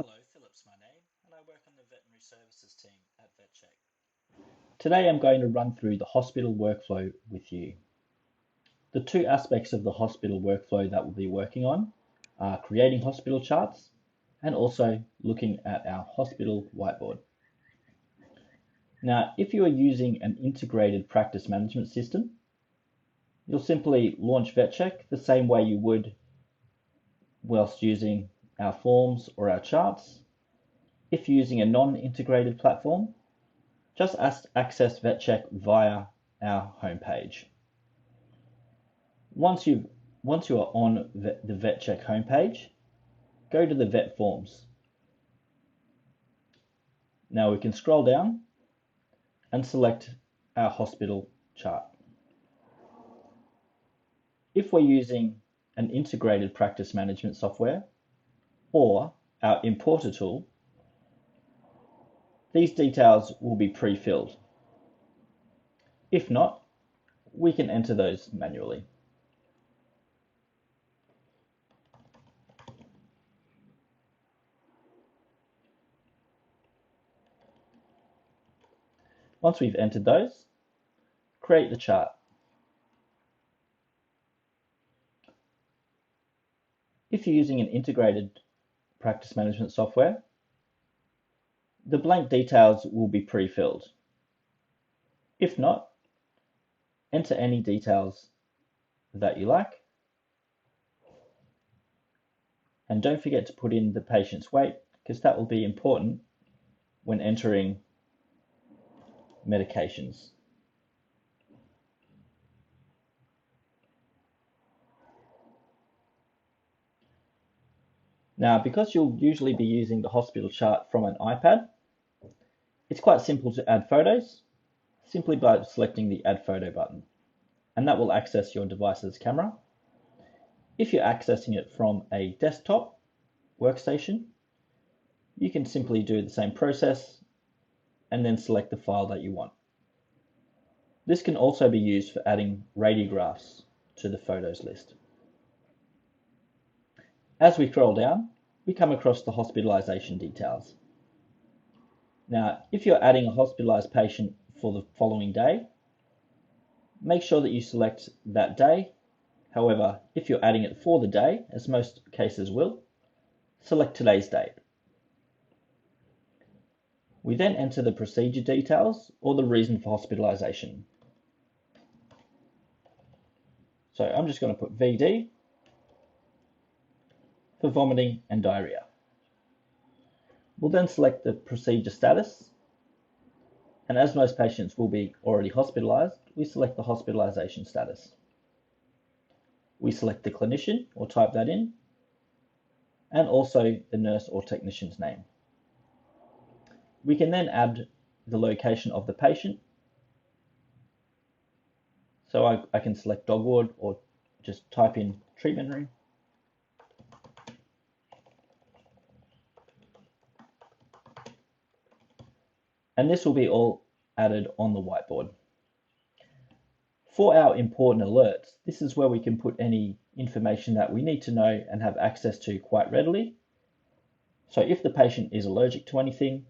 Hello, Philip's my name, and I work on the veterinary services team at VetCheck. Today I'm going to run through the hospital workflow with you. The two aspects of the hospital workflow that we'll be working on are creating hospital charts and also looking at our hospital whiteboard. Now, if you are using an integrated practice management system, you'll simply launch VetCheck the same way you would whilst using our forms or our charts. If using a non-integrated platform, just access VetCheck via our homepage. Once you are on the VetCheck homepage, go to the Vet Forms. Now we can scroll down and select our hospital chart. If we're using an integrated practice management software or our importer tool, these details will be pre-filled. If not, we can enter those manually. Once we've entered those, create the chart. If you're using an integrated practice management software, the blank details will be pre-filled. If not, enter any details that you like. And don't forget to put in the patient's weight, because that will be important when entering medications. Now, because you'll usually be using the hospital chart from an iPad, it's quite simple to add photos, simply by selecting the Add Photo button, and that will access your device's camera. If you're accessing it from a desktop workstation, you can simply do the same process and then select the file that you want. This can also be used for adding radiographs to the photos list. As we scroll down, we come across the hospitalization details. Now, if you're adding a hospitalized patient for the following day, make sure that you select that day. However, if you're adding it for the day, as most cases will, select today's date. We then enter the procedure details or the reason for hospitalization. So I'm just going to put VD for vomiting and diarrhea. We'll then select the procedure status, and as most patients will be already hospitalized, we select the hospitalization status. We select the clinician or type that in, and also the nurse or technician's name. We can then add the location of the patient. So I can select dog ward or just type in treatment room. And this will be all added on the whiteboard. For our important alerts, this is where we can put any information that we need to know and have access to quite readily. So if the patient is allergic to anything,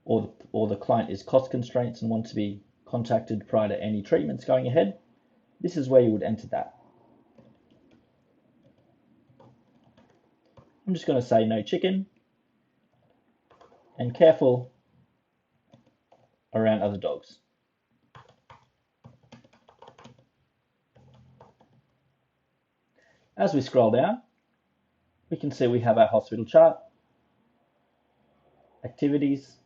or the client is cost constraints and wants to be contacted prior to any treatments going ahead, this is where you would enter that. I'm just going to say no chicken and careful around other dogs. As we scroll down, we can see we have our hospital chart, activities,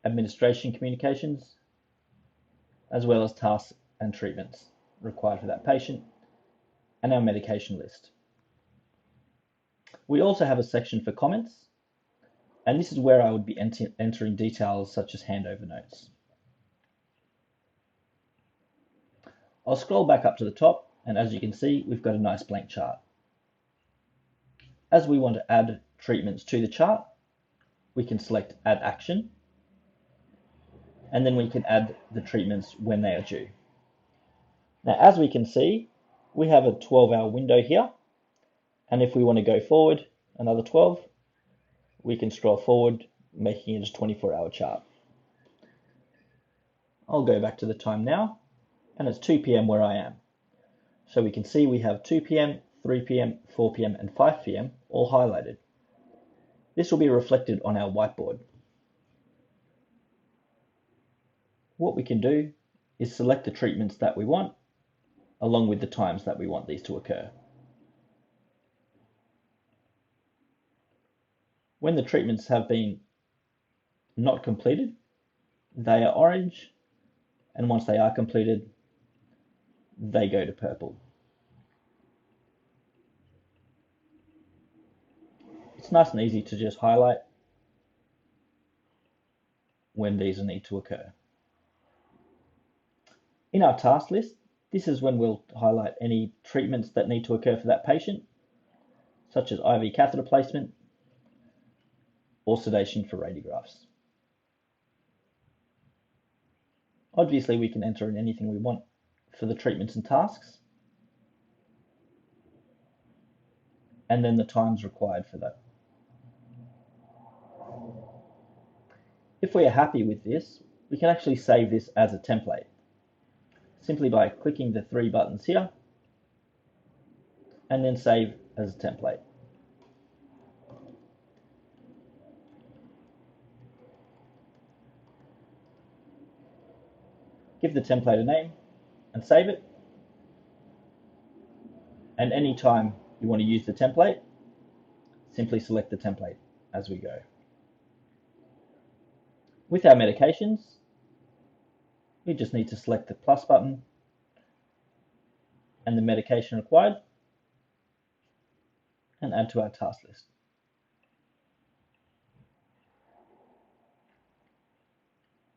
administration communications, as well as tasks and treatments required for that patient, and our medication list. We also have a section for comments, and this is where I would be entering details such as handover notes. I'll scroll back up to the top, and as you can see, we've got a nice blank chart. As we want to add treatments to the chart, we can select Add Action, and then we can add the treatments when they are due. Now, as we can see, we have a 12-hour window here, and if we want to go forward another 12, we can scroll forward, making it a 24-hour chart. I'll go back to the time now, and it's 2 p.m. where I am. So we can see we have 2 p.m., 3 p.m., 4 p.m. and 5 p.m. all highlighted. This will be reflected on our whiteboard. What we can do is select the treatments that we want, along with the times that we want these to occur. When the treatments have been not completed, they are orange, and once they are completed, they go to purple. It's nice and easy to just highlight when these need to occur. In our task list, this is when we'll highlight any treatments that need to occur for that patient, such as IV catheter placement or sedation for radiographs. Obviously, we can enter in anything we want for the treatments and tasks, and then the times required for that. If we are happy with this, we can actually save this as a template, simply by clicking the 3 buttons here, and then save as a template. Give the template a name and save it. And anytime you want to use the template, simply select the template as we go. With our medications, we just need to select the plus button and the medication required and add to our task list.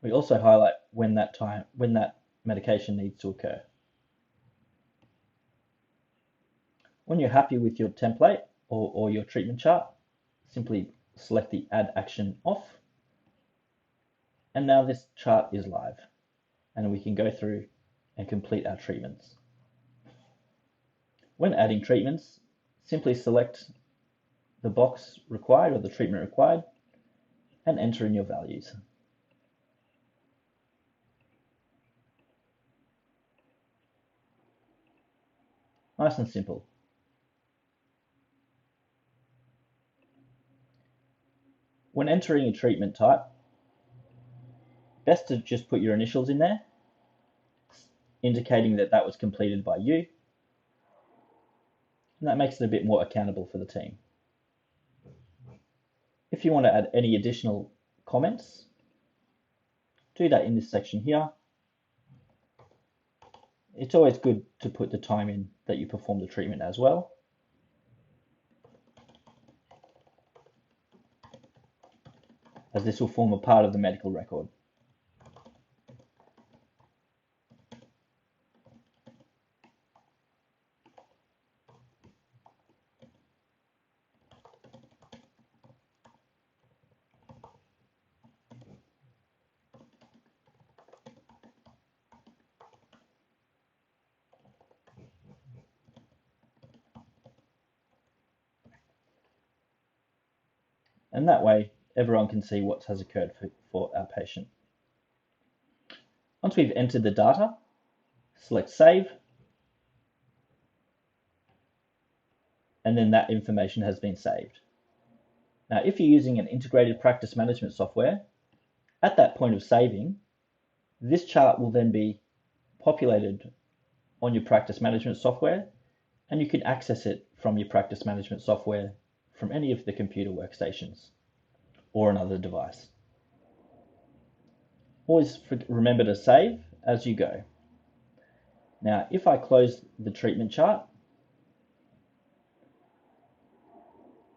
We also highlight when that medication needs to occur. When you're happy with your template or your treatment chart, simply select the Add Action off. And now this chart is live, and we can go through and complete our treatments. When adding treatments, simply select the box required or the treatment required and enter in your values. Nice and simple. When entering a treatment type, best to just put your initials in there, indicating that that was completed by you, and that makes it a bit more accountable for the team. If you want to add any additional comments, do that in this section here. It's always good to put the time in that you perform the treatment as well. As this will form a part of the medical record. And that way, everyone can see what has occurred for our patient. Once we've entered the data, select Save, and then that information has been saved. Now, if you're using an integrated practice management software, at that point of saving, this chart will then be populated on your practice management software, and you can access it from your practice management software from any of the computer workstations or another device. Always remember to save as you go. Now, if I close the treatment chart,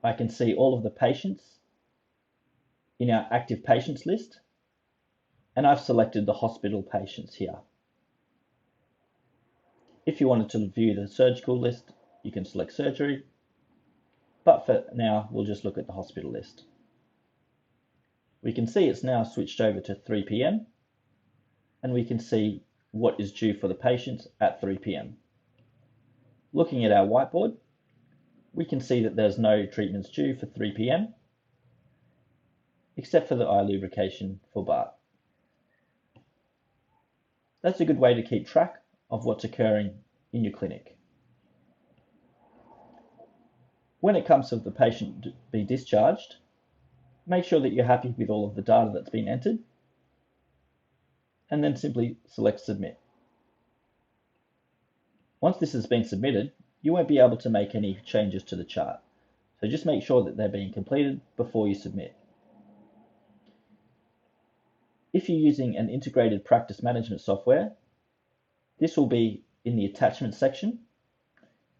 I can see all of the patients in our active patients list, and I've selected the hospital patients here. If you wanted to view the surgical list, you can select surgery, but for now, we'll just look at the hospital list. We can see it's now switched over to 3 p.m. and we can see what is due for the patients at 3 p.m. Looking at our whiteboard, we can see that there's no treatments due for 3 p.m. except for the eye lubrication for Bart. That's a good way to keep track of what's occurring in your clinic. When it comes to the patient to be discharged, make sure that you're happy with all of the data that's been entered, and then simply select Submit. Once this has been submitted, you won't be able to make any changes to the chart, so just make sure that they're being completed before you submit. If you're using an integrated practice management software, this will be in the attachment section.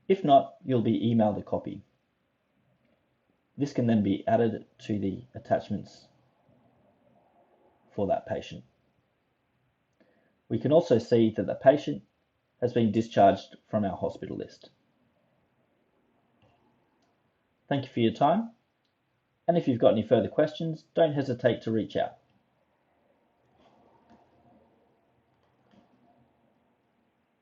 If not, you'll be emailed a copy. This can then be added to the attachments for that patient. We can also see that the patient has been discharged from our hospital list. Thank you for your time, and if you've got any further questions, don't hesitate to reach out.